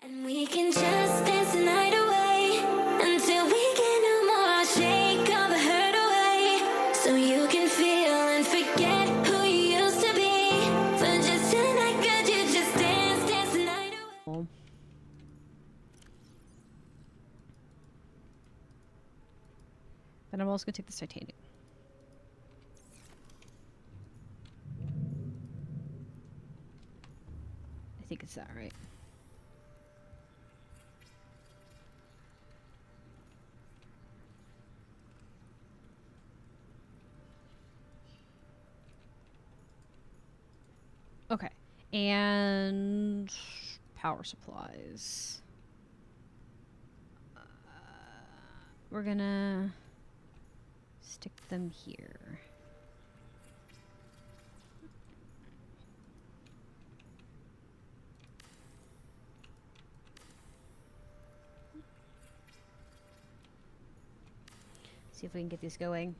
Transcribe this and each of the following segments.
And we can just dance the night away until we get no more. Shake all the hurt away so you can feel and forget who you used to be. For just tonight, could you just dance the night away? But I'm also gonna take this titanium. I think it's that, right? Okay, and power supplies. We're gonna stick them here. See if we can get these going.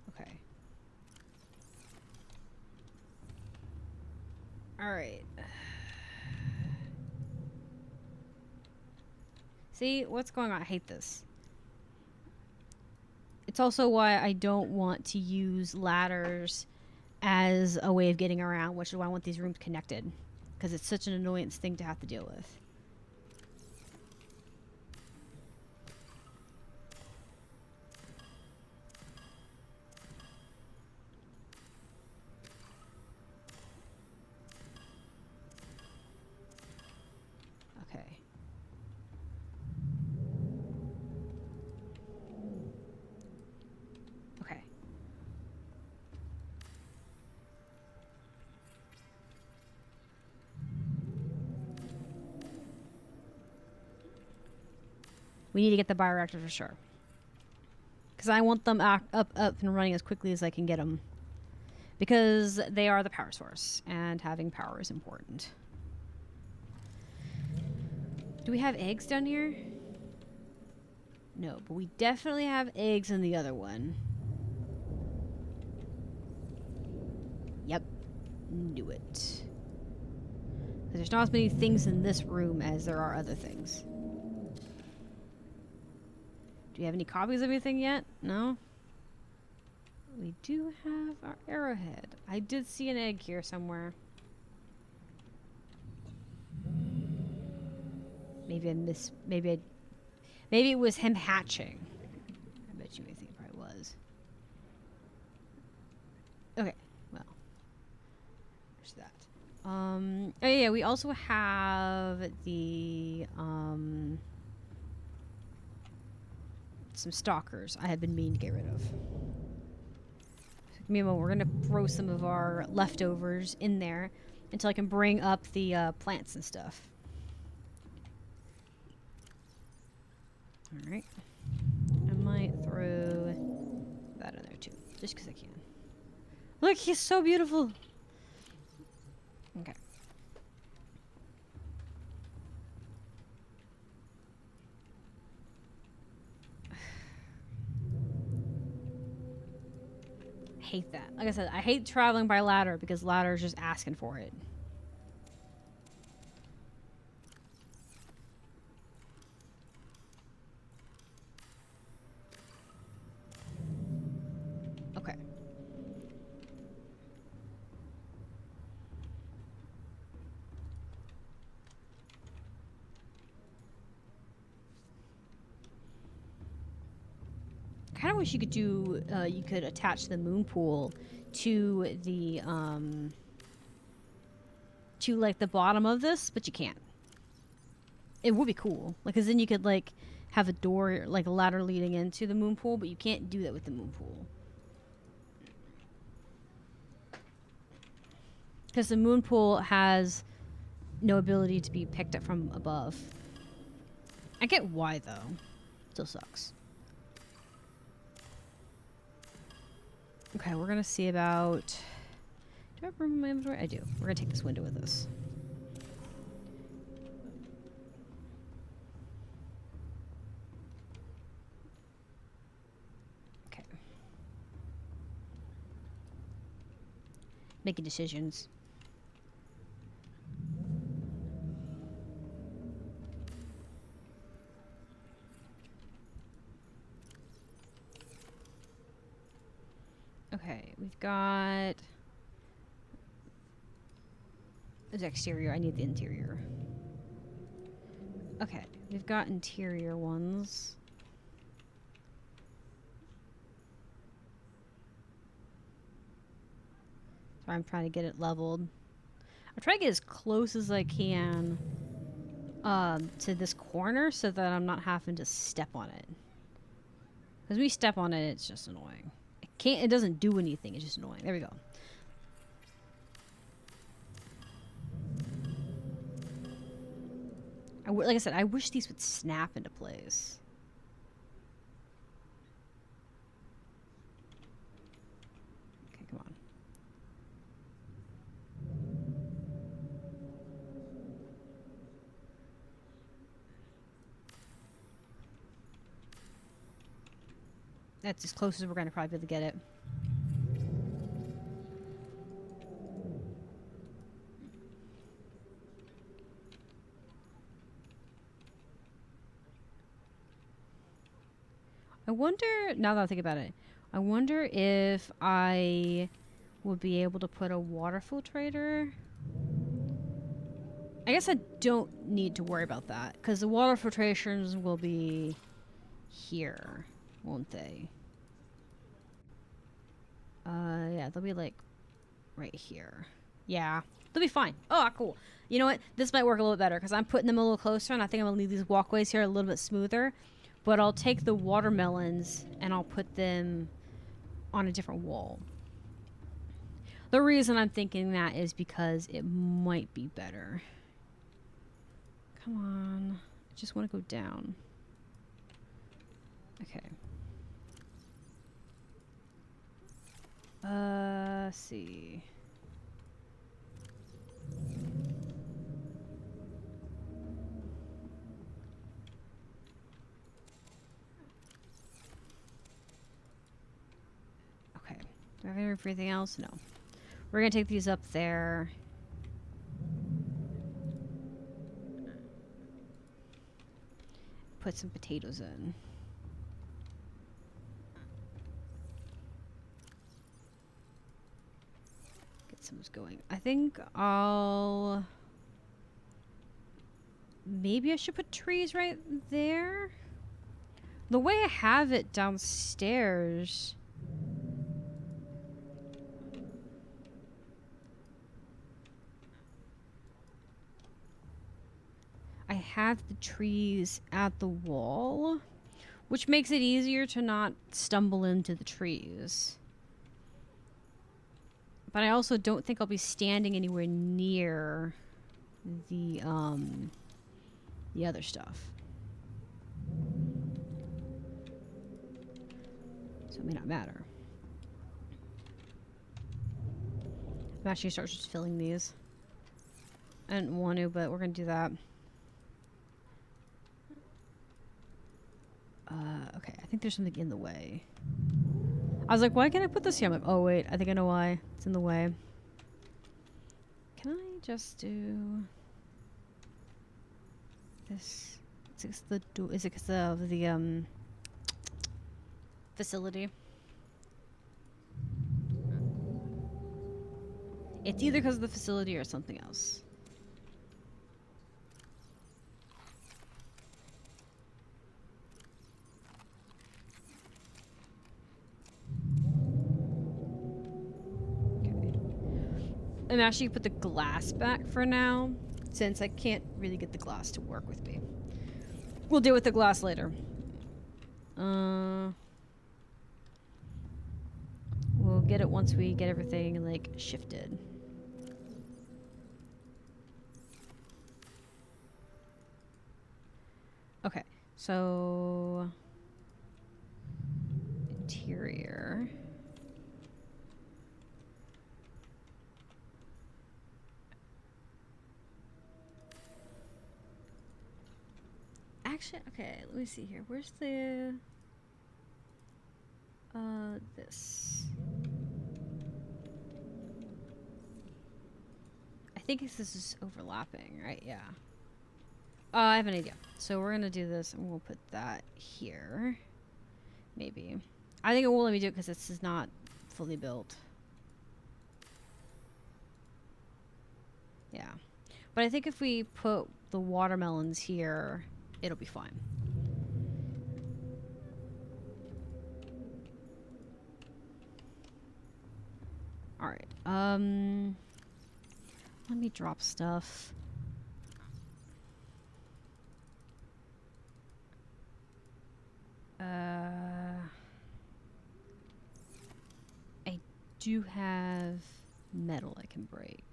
Okay. All right. See, what's going on? I hate this. It's also why I don't want to use ladders as a way of getting around, which is why I want these rooms connected. Because it's such an annoyance thing to have to deal with. Okay. Okay. We need to get the bioreactor for sure. Because I want them up and running as quickly as I can get them. Because they are the power source, and having power is important. Do we have eggs down here? No, but we definitely have eggs in the other one. Yep. Knew it. Because there's not as many things in this room as there are other things. Do you have any copies of anything yet? No? We do have our arrowhead. I did see an egg here somewhere. Maybe I missed. Maybe it was him hatching. I bet you anything it probably was. Okay, well. There's that. Oh yeah, we also have the some stalkers I have been meaning to get rid of. Give me a moment. We're gonna throw some of our leftovers in there until I can bring up the plants and stuff. All right. I might throw that in there too, just because I can. Look, he's so beautiful. Okay. Hate that. Like I said, I hate traveling by ladder because ladder is just asking for it. Okay. I kind of wish you could do, you could attach the moon pool to the, to like the bottom of this, but you can't. It would be cool, like, cause then you could like have a door, like a ladder leading into the moon pool, but you can't do that with the moon pool. Because the moon pool has no ability to be picked up from above. I get why though. Still sucks. Okay, we're gonna see about... Do I have room in my inventory? I do. We're gonna take this window with us. Okay. making decisions. Okay, we've got the exterior. I need the interior. Okay, we've got interior ones. So I'm trying to get it leveled. I'm trying to get as close as I can to this corner so that I'm not having to step on it. Because we step on it, it's just annoying. It doesn't do anything, it's just annoying. There we go. Like I said, I wish these would snap into place. Okay, come on. That's as close as we're going to probably be able to get it. I wonder, now that I think about it, I wonder if I would be able to put a water filtrator. I guess I don't need to worry about that, because the water filtrations will be here, won't they? Yeah, they'll be like right here. Yeah, they'll be fine. Oh, cool. You know what? This might work a little bit better, because I'm putting them a little closer, and I think I'm going to leave these walkways here a little bit smoother. But I'll take the watermelons and I'll put them on a different wall. The reason I'm thinking that is because it might be better. Come on. I just want to go down. Okay. Let's see. Okay. Do I have everything else? No. We're gonna take these up there. Put some potatoes in. Get some going. I think I'll... Maybe I should put trees right there? The way I have it downstairs... I have the trees at the wall, which makes it easier to not stumble into the trees. But I also don't think I'll be standing anywhere near the other stuff. So it may not matter. I'm actually start just filling these. I didn't want to, but we're gonna do that. Okay, I think there's something in the way. I was like, why can't I put this here? I'm like, oh wait, I think I know why. It's in the way. Can I just do this? Is it because of the facility? It's either because of the facility or something else. I'm actually put the glass back for now, since I can't really get the glass to work with me. We'll deal with the glass later. We'll get it once we get everything, like, shifted. Okay, so... Interior... Actually, okay, let me see here. Where's the... this. think this is overlapping, right? Yeah. I have an idea. So we're gonna do this, and we'll put that here. Maybe. I think it won't let me do it because this is not fully built. Yeah. But I think if we put the watermelons here, it'll be fine. Alright. Let me drop stuff. I do have metal I can break.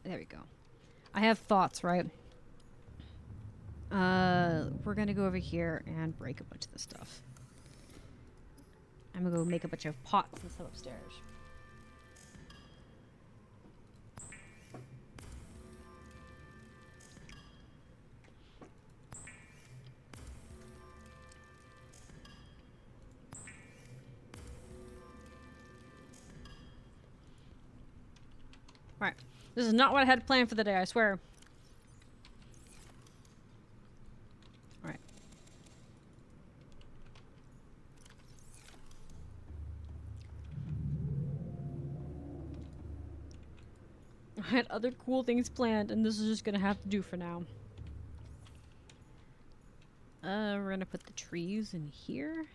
There we go. I have thoughts, right? We're gonna go over here and break a bunch of this stuff. I'm gonna go make a bunch of pots and stuff upstairs. Alright. This is not what I had planned for the day, I swear. Alright. I had other cool things planned, and this is just gonna have to do for now. We're gonna put the trees in here.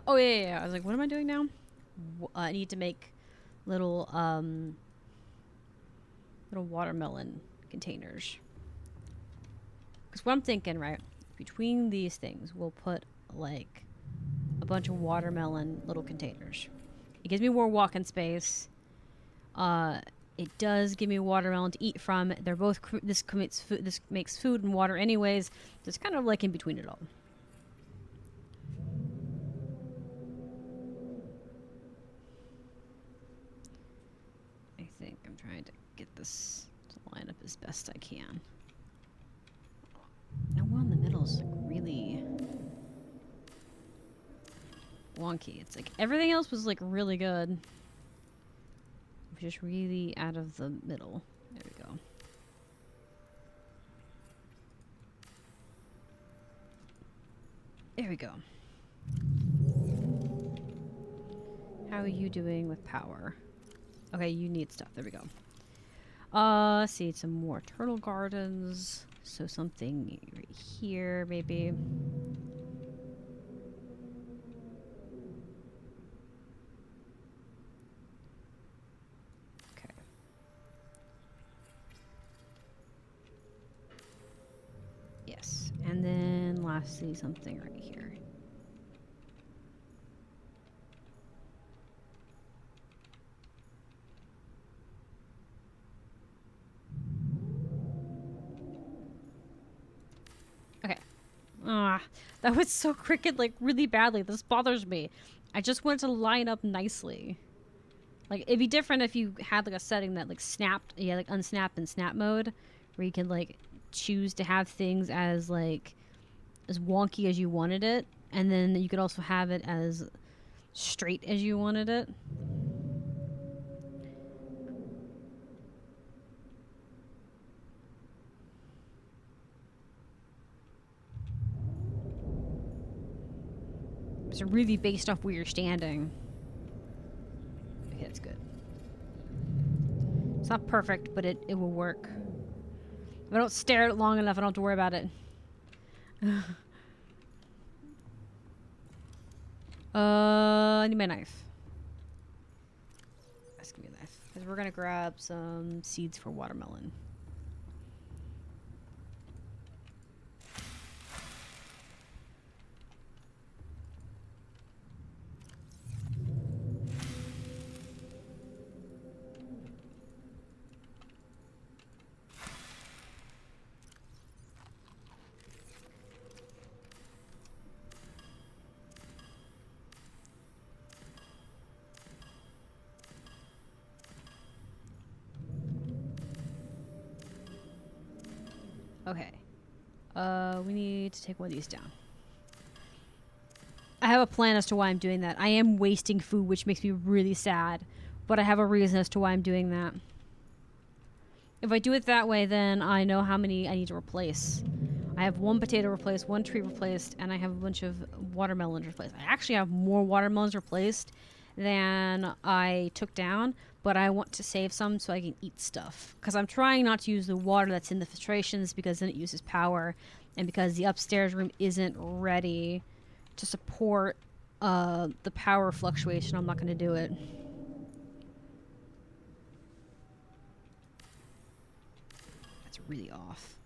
Oh yeah. I was like, what am I doing now? I need to make little watermelon containers. Because what I'm thinking, right, between these things, we'll put like a bunch of watermelon little containers. It gives me more walking space. It does give me watermelon to eat from. They're both this makes food and water anyways. So it's kind of like in between it all. I think I'm trying to get this to line up as best I can. Now one in the middle is like really wonky. It's like everything else was like really good. Just really out of the middle. There we go. There we go. How are you doing with power? Okay, you need stuff. There we go. Let's see, some more turtle gardens. So something right here, maybe. Okay. Yes, and then lastly, something right here. Okay. That was so crooked, like, really badly. This bothers me. I just want it to line up nicely. Like, it'd be different if you had, like, a setting that, like, snapped. Yeah, like, unsnap and snap mode. Where you can, like, choose to have things as, like, as wonky as you wanted it. And then you could also have it as straight as you wanted it. It's really based off where you're standing. Okay, that's good. It's not perfect, but it will work. If I don't stare at it long enough, I don't have to worry about it. I need my knife. Let's give me a knife. Because we're going to grab some seeds for watermelon. Okay. We need to take one of these down. I have a plan as to why I'm doing that. I am wasting food, which makes me really sad. But I have a reason as to why I'm doing that. If I do it that way, then I know how many I need to replace. I have one potato replaced, one tree replaced, and I have a bunch of watermelons replaced. I actually have more watermelons replaced than I took down, but I want to save some so I can eat stuff. Because I'm trying not to use the water that's in the filtrations because then it uses power, and because the upstairs room isn't ready to support the power fluctuation, I'm not going to do it. That's really off.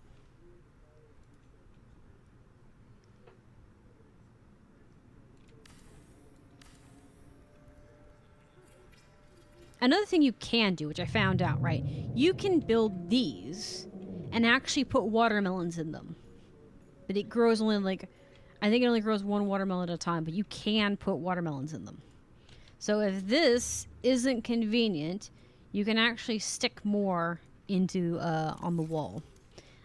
Another thing you can do, which I found out, right? You can build these and actually put watermelons in them. But it grows only like, I think it only grows one watermelon at a time, but you can put watermelons in them. So if this isn't convenient, you can actually stick more into on the wall.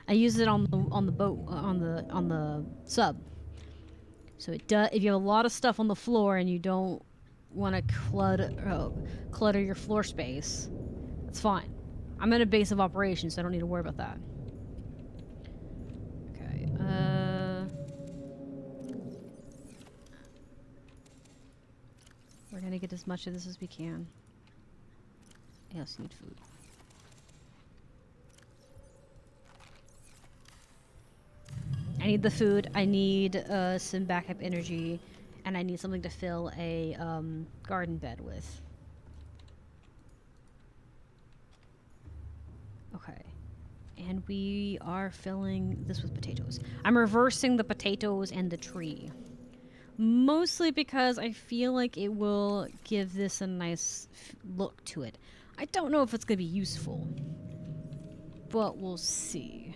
I use it on the boat on the sub. So it does. If you have a lot of stuff on the floor and you don't want to clutter your floor space, that's fine. I'm at a base of operations, so I don't need to worry about that. Okay. We're gonna get as much of this as we can. I also need food. I need the food. I need some backup energy, and I need something to fill a garden bed with. Okay. And we are filling this with potatoes. I'm reversing the potatoes and the tree. Mostly because I feel like it will give this a nice look to it. I don't know if it's going to be useful, but we'll see.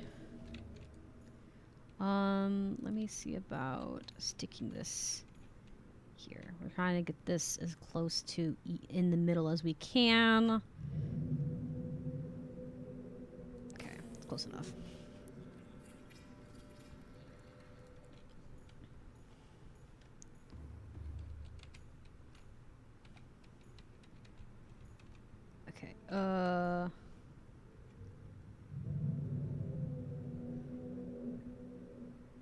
Let me see about sticking this here. We're trying to get this as close to in the middle as we can. Okay, it's close enough. Okay,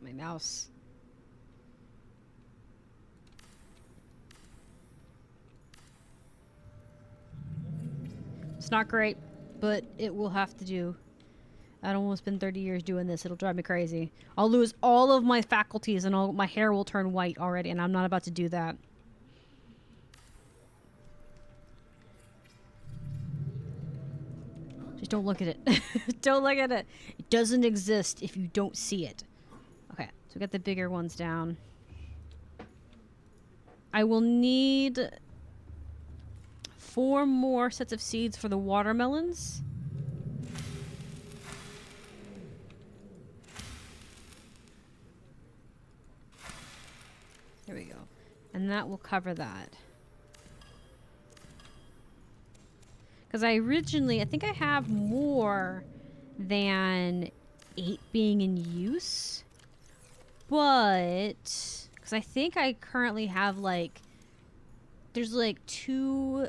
my mouse. It's not great, but it will have to do. I'd almost spend 30 years doing this. It'll drive me crazy. I'll lose all of my faculties and all my hair will turn white already, and I'm not about to do that. Just don't look at it. Don't look at it. It doesn't exist if you don't see it. Okay, so we got the bigger ones down. I will need 4 more sets of seeds for the watermelons. There we go. And that will cover that. Because I think I have more than 8 being in use. But, because I think I currently have like, there's like 2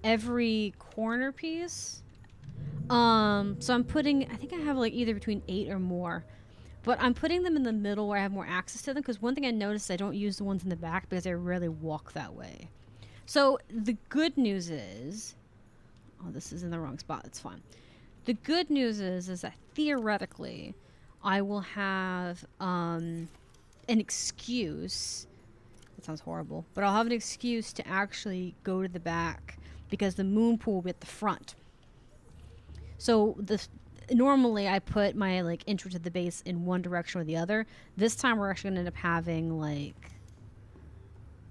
every corner piece. So I'm putting, I think I have like either between 8 or more. But I'm putting them in the middle where I have more access to them, because one thing I noticed is I don't use the ones in the back because I rarely walk that way. So the good news is, oh, this is in the wrong spot. It's fine. The good news is that theoretically, I will have an excuse. That sounds horrible, but I'll have an excuse to actually go to the back because the moon pool will be at the front. So normally I put my like entry to the base in one direction or the other. This time we're actually going to end up having like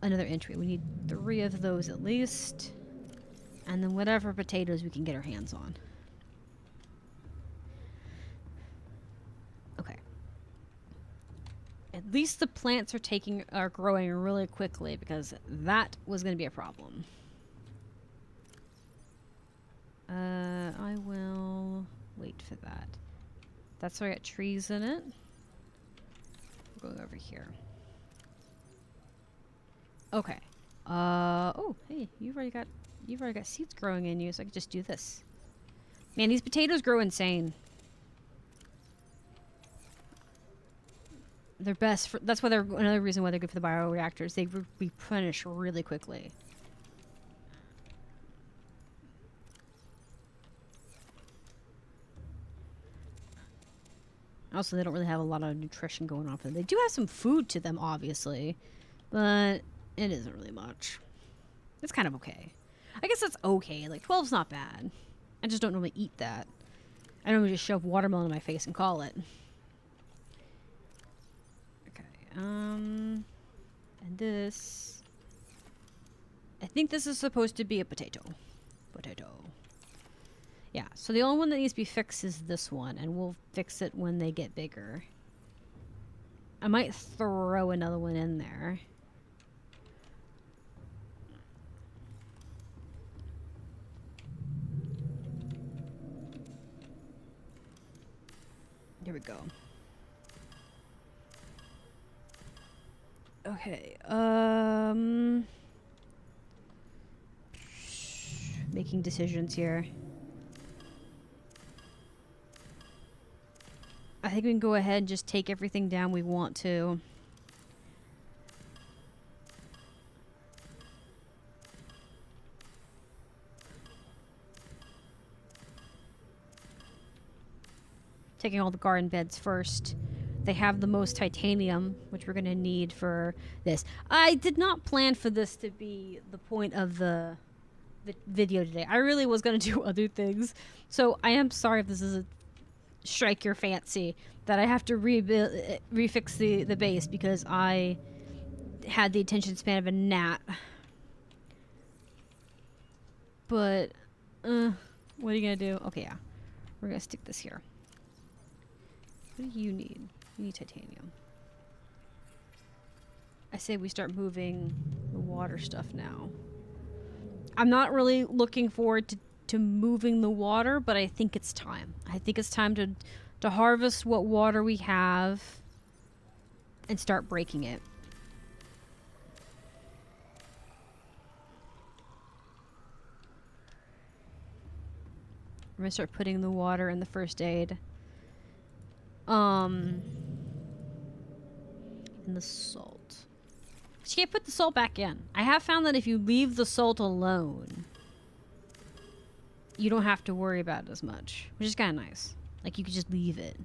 another entry. We need 3 of those at least. And then whatever potatoes we can get our hands on. Okay. At least the plants are growing really quickly, because that was going to be a problem. I will wait for that. That's why I got trees in it. We're going over here. Okay. Oh, hey, you've already got seeds growing in you, so I can just do this. Man, these potatoes grow insane. They're best for, that's why they're another reason why they're good for the bioreactors. They replenish really quickly. Also, they don't really have a lot of nutrition going on for them. They do have some food to them, obviously, but it isn't really much. It's kind of okay. I guess that's okay. Like, 12's not bad. I just don't normally eat that. I normally just shove watermelon in my face and call it. Okay, and this... I think this is supposed to be a potato. Potato. Yeah, so the only one that needs to be fixed is this one, and we'll fix it when they get bigger. I might throw another one in there. Here we go. Okay, making decisions here. I think we can go ahead and just take everything down we want to. Taking all the garden beds first. They have the most titanium, which we're going to need for this. I did not plan for this to be the point of the video today. I really was going to do other things. So I am sorry if this is a strike your fancy that I have to refix the base because I had the attention span of a gnat. But, what are you going to do? Okay, yeah. We're going to stick this here. What do you need? You need titanium. I say we start moving the water stuff now. I'm not really looking forward to moving the water, but I think it's time. I think it's time to harvest what water we have and start breaking it. I'm gonna start putting the water in the first aid. And the salt. You can't put the salt back in. I have found that if you leave the salt alone, you don't have to worry about it as much, which is kind of nice. Like, you could just leave it.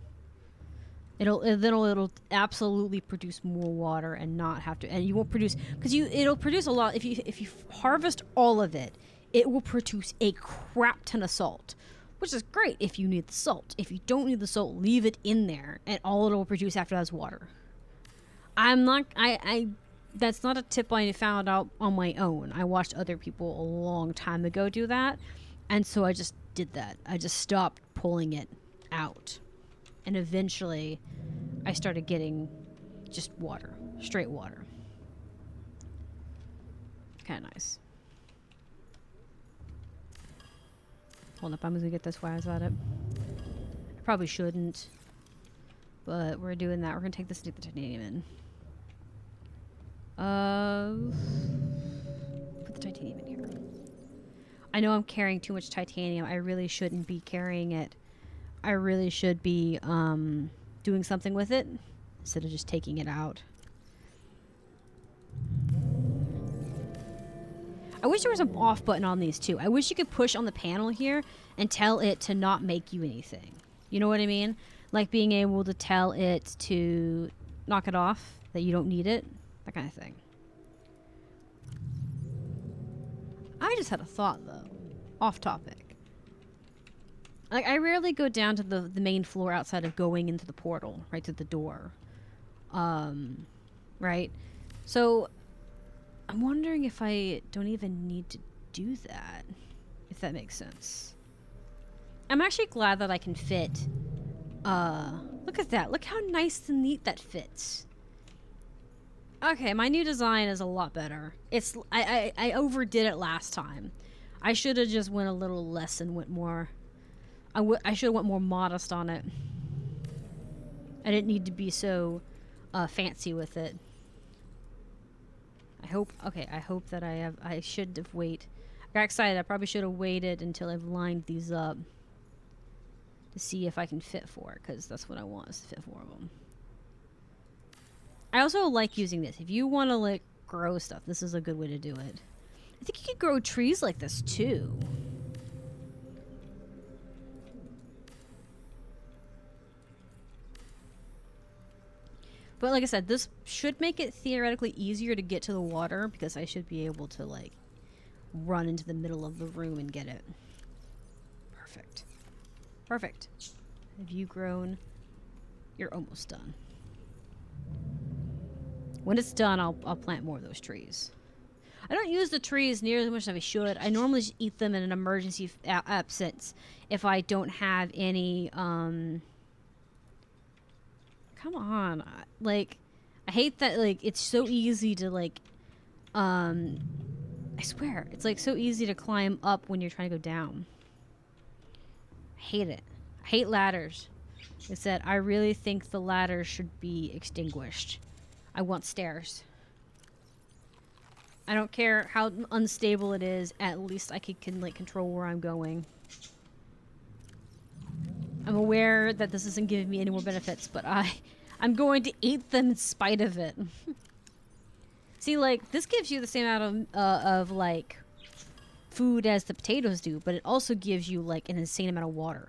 It'll absolutely produce more water and not have to, and you won't produce, because it'll produce a lot. If you harvest all of it, it will produce a crap ton of salt, which is great if you need the salt. If you don't need the salt, leave it in there, and all it'll produce after that is water. That's not a tip I found out on my own. I watched other people a long time ago do that, and so I just did that. I just stopped pulling it out, and eventually I started getting just water, straight water. Kind of nice. Hold up, I'm gonna get this while I was at it. I probably shouldn't, but we're doing that. We're gonna take this and take the titanium in. Put the titanium in here. I know I'm carrying too much titanium. I really shouldn't be carrying it. I really should be doing something with it instead of just taking it out. I wish there was an off button on these too. I wish you could push on the panel here and tell it to not make you anything. You know what I mean? Like being able to tell it to knock it off, that you don't need it, that kind of thing. I just had a thought though, off topic. Like, I rarely go down to the main floor outside of going into the portal, right to the door. Right? So I'm wondering if I don't even need to do that, if that makes sense. I'm actually glad that I can fit, look at that. Look how nice and neat that fits. Okay, my new design is a lot better. I overdid it last time. I should have just went a little less and went more, I should have went more modest on it. I didn't need to be so fancy with it. I hope that I should have waited. I got excited. I probably should have waited until I've lined these up to see if I can fit 4, because that's what I want, is to fit 4 of them. I also like using this. If you want to like grow stuff, this is a good way to do it. I think you could grow trees like this too. But like I said, this should make it theoretically easier to get to the water, because I should be able to like run into the middle of the room and get it. Perfect. Perfect. Have you grown? You're almost done. When it's done, I'll plant more of those trees. I don't use the trees near as much as I should. I normally just eat them in an emergency absence if I don't have any, come on. Like, I hate that, like, it's so easy to, like, I swear, it's, like, so easy to climb up when you're trying to go down. I hate it. I hate ladders. Like I said, I really think the ladders should be extinguished. I want stairs. I don't care how unstable it is, at least I can like control where I'm going. I'm aware that this isn't giving me any more benefits, but I'm going to eat them in spite of it. See, like, this gives you the same amount of like food as the potatoes do, but it also gives you like an insane amount of water.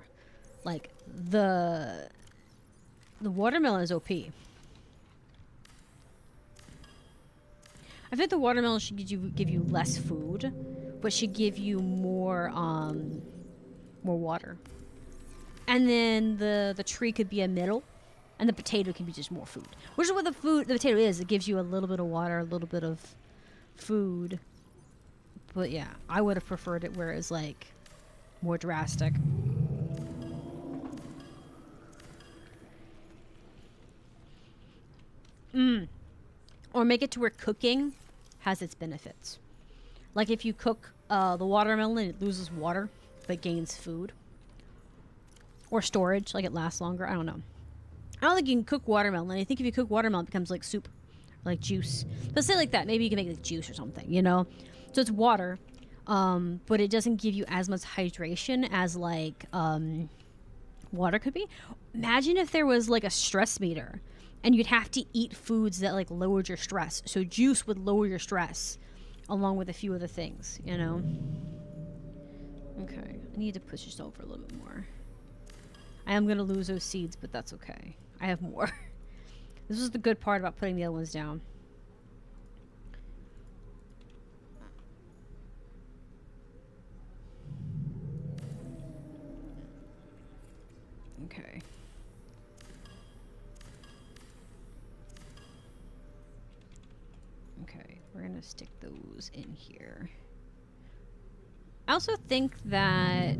Like the watermelon is OP. I think the watermelon should give you less food, but should give you more water. And then the tree could be a middle, and the potato can be just more food. Which is what the potato is. It gives you a little bit of water, a little bit of food. But yeah, I would have preferred it where it's like more drastic. Or make it to where cooking has its benefits. Like if you cook the watermelon, it loses water, but gains food. Or storage, like it lasts longer. I don't know. I don't think you can cook watermelon. I think if you cook watermelon, it becomes like soup, like juice. But say like that, maybe you can make like juice or something, you know? So it's water, but it doesn't give you as much hydration as like water could be. Imagine if there was like a stress meter, and you'd have to eat foods that like lowered your stress. So juice would lower your stress, along with a few other things, you know? Okay, I need to push this over a little bit more. I am going to lose those seeds, but that's okay. I have more. This is the good part about putting the other ones down. Okay. Okay, we're going to stick those in here. I also think that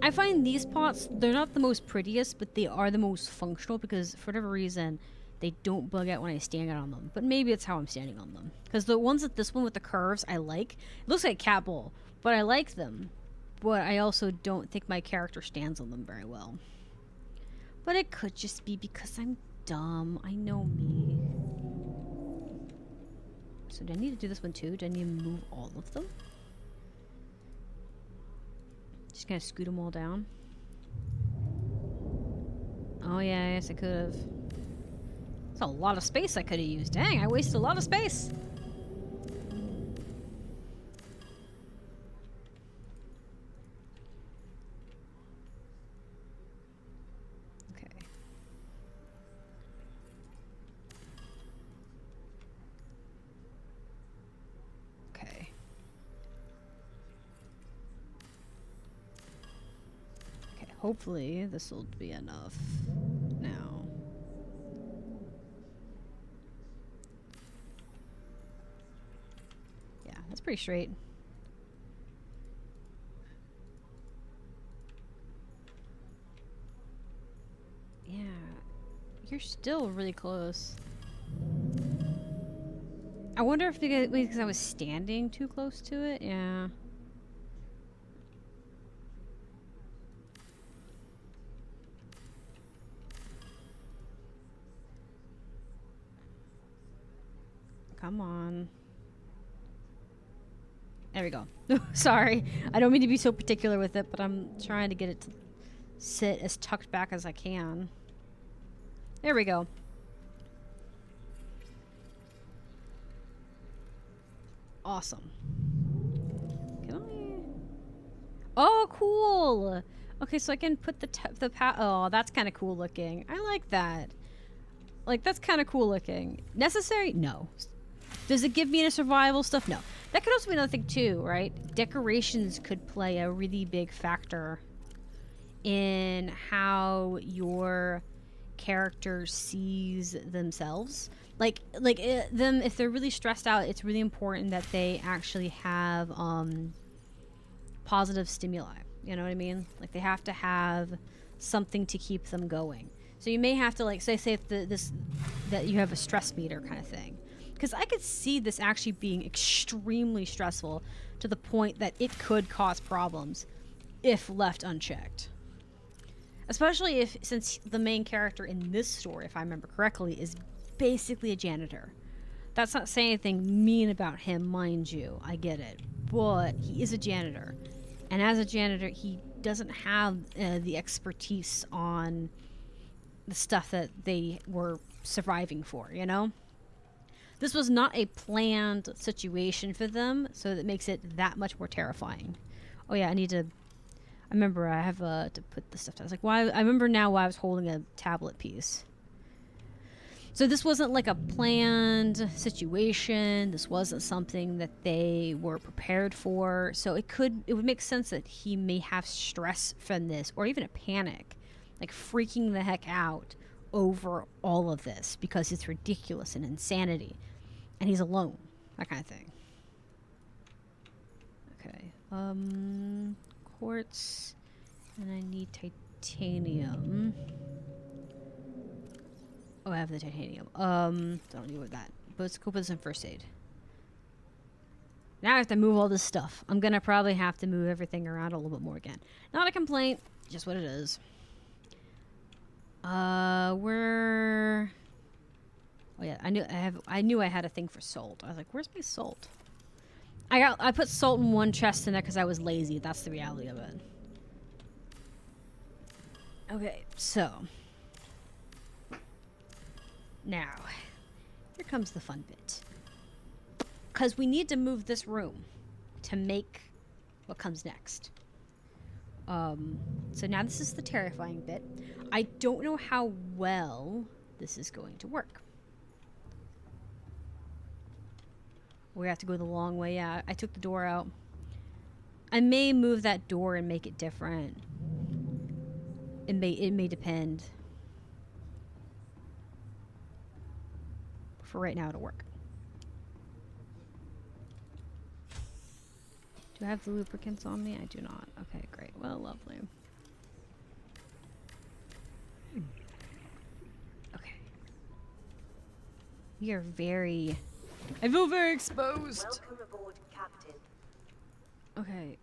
I find these pots, they're not the most prettiest, but they are the most functional because for whatever reason, they don't bug out when I stand on them. But maybe it's how I'm standing on them. Because the ones that this one with the curves, I like. It looks like a cat bowl, but I like them. But I also don't think my character stands on them very well. But it could just be because I'm dumb. I know me. So do I need to do this one too? Do I need to move all of them? Just gonna scoot them all down. Oh yeah, yes I could have. That's a lot of space I could have used. Dang, I wasted a lot of space. Okay. Okay. Okay, hopefully this will be enough now. Yeah, that's pretty straight. Yeah, you're still really close. I wonder if because I was standing too close to it. Yeah. come on. There we go. Sorry. I don't mean to be so particular with it, but I'm trying to get it to sit as tucked back as I can. There we go. Awesome. Can I? Oh, cool. Okay, so I can put the oh, that's kind of cool looking. I like that. Like, that's kind of cool looking. Necessary? No. Does it give me any survival stuff? No. That could also be another thing too, right? Decorations could play a really big factor in how your character sees themselves. Like them, if they're really stressed out, it's really important that they actually have positive stimuli. You know what I mean? Like, they have to have something to keep them going. So you may have to, like, say if that you have a stress meter kind of thing. Because I could see this actually being extremely stressful to the point that it could cause problems if left unchecked. Especially since the main character in this story, if I remember correctly, is basically a janitor. That's not saying anything mean about him, mind you. I get it. But he is a janitor. And as a janitor, he doesn't have the expertise on the stuff that they were surviving for, you know? This was not a planned situation for them, so that makes it that much more terrifying. Oh yeah, I remember I have to put this stuff down. I was like, why? I remember now why I was holding a tablet piece. So this wasn't like a planned situation. This wasn't something that they were prepared for. So it would make sense that he may have stress from this, or even a panic, like freaking the heck out over all of this because it's ridiculous and insanity. And he's alone. That kind of thing. Okay. Quartz. And I need titanium. Oh, I have the titanium. Don't need that. But let's go put this in first aid. Now I have to move all this stuff. I'm gonna probably have to move everything around a little bit more again. Not a complaint, just what it is. Where? Oh yeah, I knew I had a thing for salt. I was like, where's my salt? I put salt in one chest in there because I was lazy. That's the reality of it. Okay, so now here comes the fun bit. Because we need to move this room to make what comes next. So now this is the terrifying bit. I don't know how well this is going to work. We have to go the long way out. I took the door out. I may move that door and make it different. It may depend. For right now, it'll work. Do I have the lubricants on me? I do not. Okay, great. Well, lovely. Okay. We are very... I feel very exposed. Welcome aboard, Captain. Okay,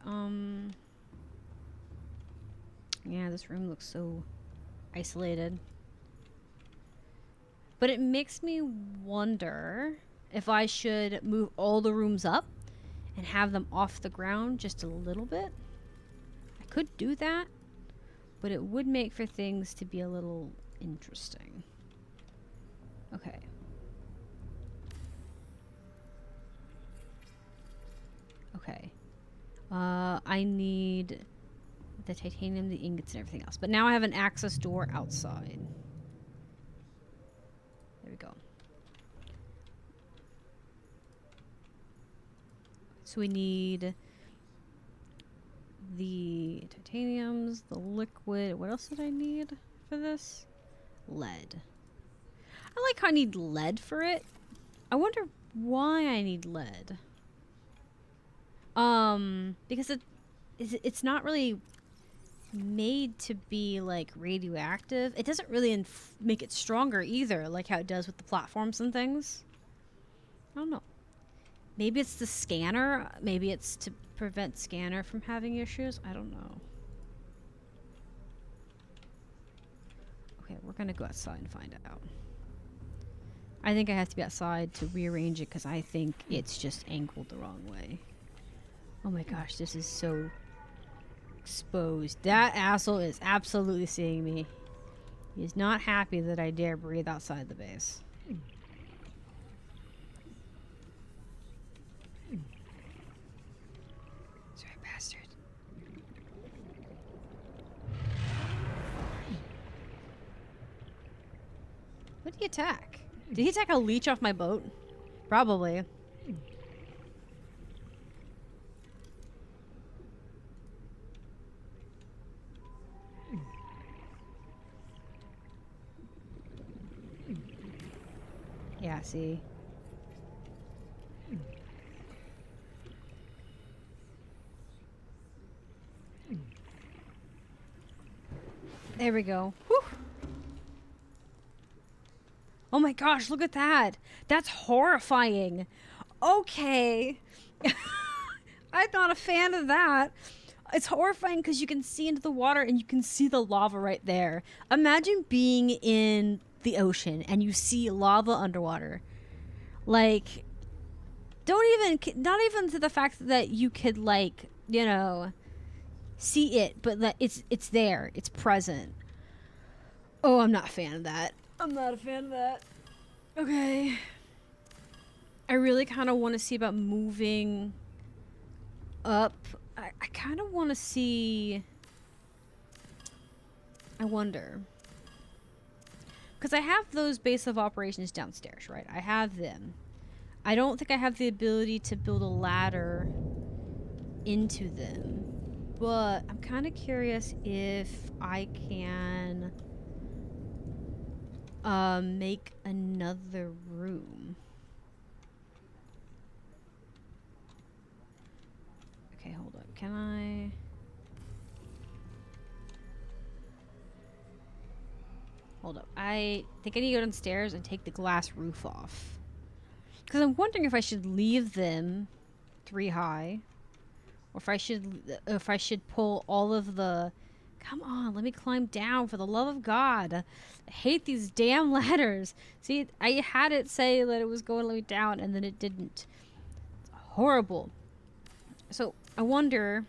yeah, this room looks so isolated. But it makes me wonder if I should move all the rooms up and have them off the ground just a little bit. I could do that, but it would make for things to be a little interesting. Okay. Okay. I need the titanium, the ingots, and everything else. But now I have an access door outside. There we go. So we need the titaniums, the liquid. What else did I need for this? Lead. I like how I need lead for it. I wonder why I need lead. Because it's not really made to be like radioactive. It doesn't really make it stronger either, like how it does with the platforms and things. I don't know. Maybe it's the scanner. Maybe it's to prevent scanner from having issues. I don't know. Okay, we're gonna go outside and find out. I think I have to be outside to rearrange it because I think it's just angled the wrong way. Oh my gosh, this is so exposed. That asshole is absolutely seeing me. He's not happy that I dare breathe outside the base. Sorry, bastard. What did he attack? Did he attack a leech off my boat? Probably. Yeah, see. There we go. Whew. Oh my gosh, look at that. That's horrifying. Okay. I'm not a fan of that. It's horrifying because you can see into the water and you can see the lava right there. Imagine being in the ocean and you see lava underwater. Like, not even to the fact that you could, like, you know, see it, but that it's there. It's present. Oh, I'm not a fan of that. I'm not a fan of that. Okay. I really kind of want to see about moving up. I kind of want to see... I wonder. Because I have those base of operations downstairs, right? I have them. I don't think I have the ability to build a ladder into them. But I'm kind of curious if I can make another room. Okay, hold up. Can I... Hold up. I think I need to go downstairs and take the glass roof off. Because I'm wondering if I should leave them 3 high. Or if I should pull all of the... Come on, let me climb down for the love of God. I hate these damn ladders. See, I had it say that it was going to let me down and then it didn't. It's horrible. So, I wonder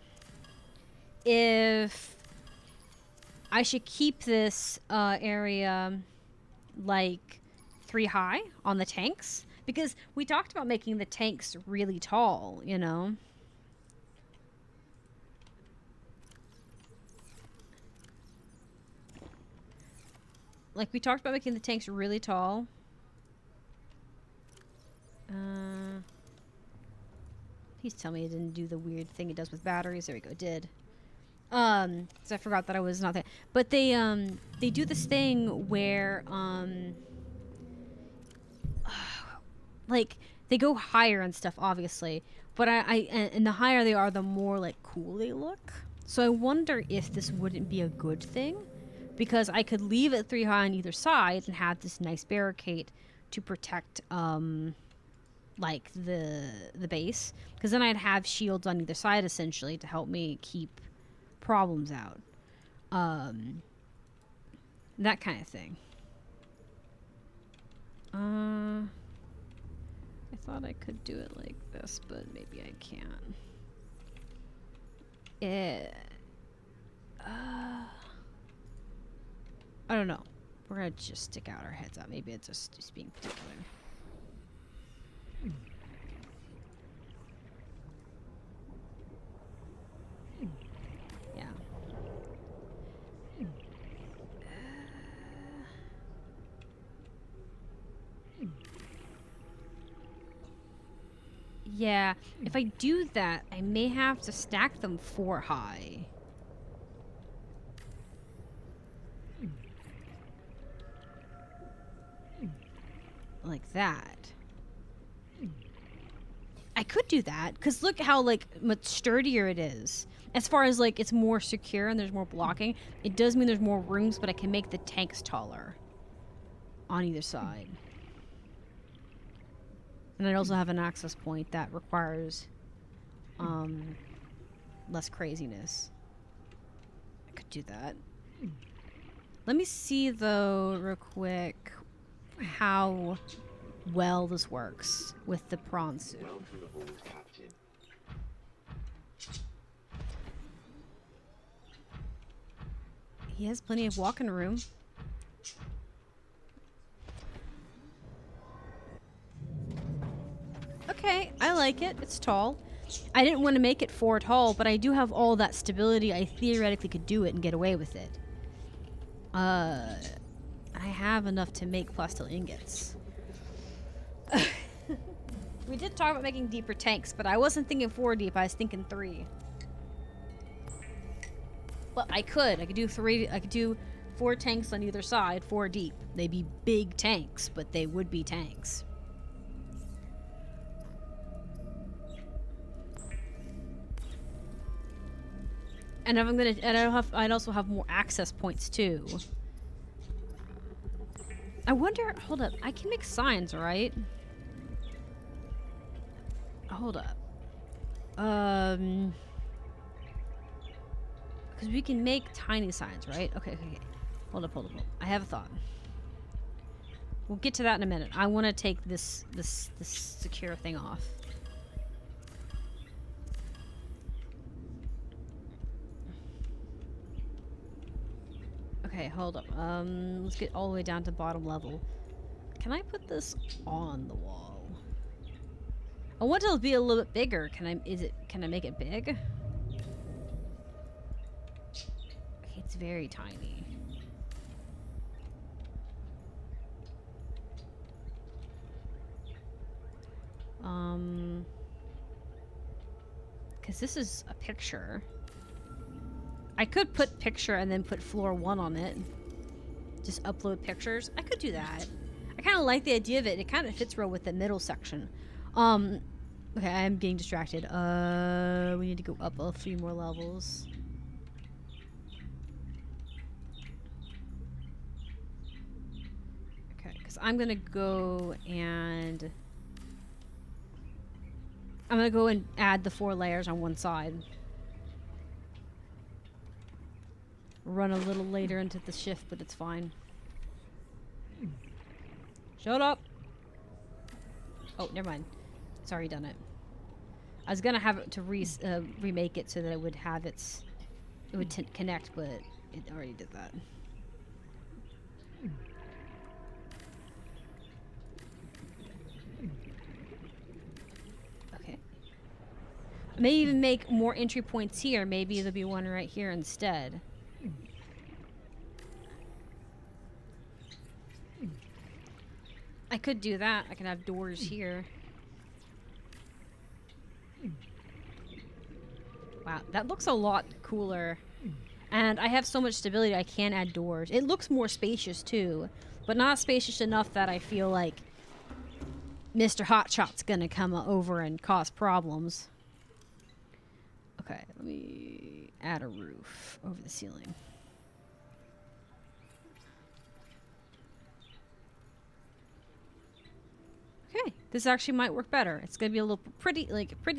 if I should keep this area like 3 high on the tanks. Because we talked about making the tanks really tall, you know? Like, we talked about making the tanks really tall. Please tell me it didn't do the weird thing it does with batteries. There we go, it did. So I forgot that I was not there. But they do this thing where, like, they go higher and stuff, obviously. But and the higher they are, the more, like, cool they look. So I wonder if this wouldn't be a good thing. Because I could leave it 3 high on either side and have this nice barricade to protect, like, the base. Because then I'd have shields on either side, essentially, to help me keep problems out. That kind of thing. I thought I could do it like this, but maybe I can't. I don't know. We're gonna just stick out our heads out. Maybe it's just being particular. Yeah. Yeah. If I do that, I may have to stack them 4 high. Like that. I could do that because look how, like, much sturdier it is. As far as, like, it's more secure and there's more blocking, it does mean there's more rooms, but I can make the tanks taller on either side. And I'd also have an access point that requires less craziness. I could do that. Let me see, though, real quick, how well this works with the prawn suit. He has plenty of walking room. Okay, I like it. It's tall. I didn't want to make it 4 tall, but I do have all that stability. I theoretically could do it and get away with it. I have enough to make plasteel ingots. We did talk about making deeper tanks, but I wasn't thinking 4 deep. I was thinking 3. But I could do 3. I could do 4 tanks on either side, 4 deep. They'd be big tanks, but they would be tanks. And if I'm gonna, and I'd also have more access points too. I wonder. Hold up. I can make signs, right? Hold up. Because we can make tiny signs, right? Okay. Hold up. I have a thought. We'll get to that in a minute. I want to take this secure thing off. Okay, hold up. Let's get all the way down to bottom level. Can I put this on the wall? I want it to be a little bit bigger. Can I make it big? Okay, it's very tiny. Because this is a picture. I could put picture and then put floor 1 on it. Just upload pictures. I could do that. I kind of like the idea of it. It kind of fits real with the middle section. Okay, I'm getting distracted. We need to go up a few more levels. Okay, because I'm gonna go and add the 4 layers on one side. Run a little later into the shift, but it's fine. Shut up! Oh, never mind. It's already done it. I was gonna have it to remake it so that it would have it would connect, but it already did that. Okay. I may even make more entry points here. Maybe there'll be one right here instead. I could do that. I can have doors here. Wow, that looks a lot cooler. And I have so much stability I can add doors. It looks more spacious too, but not spacious enough that I feel like Mr. Hotshot's gonna come over and cause problems. Okay, let me add a roof over the ceiling. Okay, this actually might work better. It's gonna be a little pretty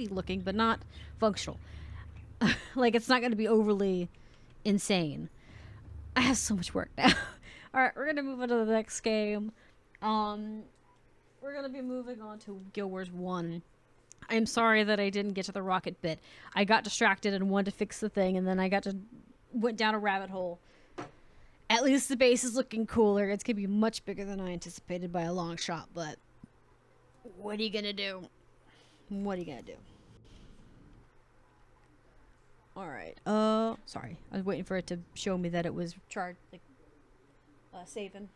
looking, but not functional. Like, it's not gonna be overly insane. I have so much work now. Alright, we're gonna move on to the next game. We're gonna be moving on to Guild Wars 1. I'm sorry that I didn't get to the rocket bit. I got distracted and wanted to fix the thing, and then I went down a rabbit hole. At least the base is looking cooler. It's gonna be much bigger than I anticipated by a long shot, but what are you gonna do? What are you gonna do? Alright, sorry. I was waiting for it to show me that it was charged, like, saving.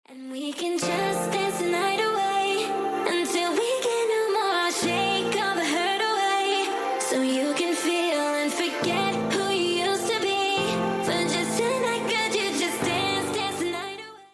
And we can just dance the night away until we get no more. Shake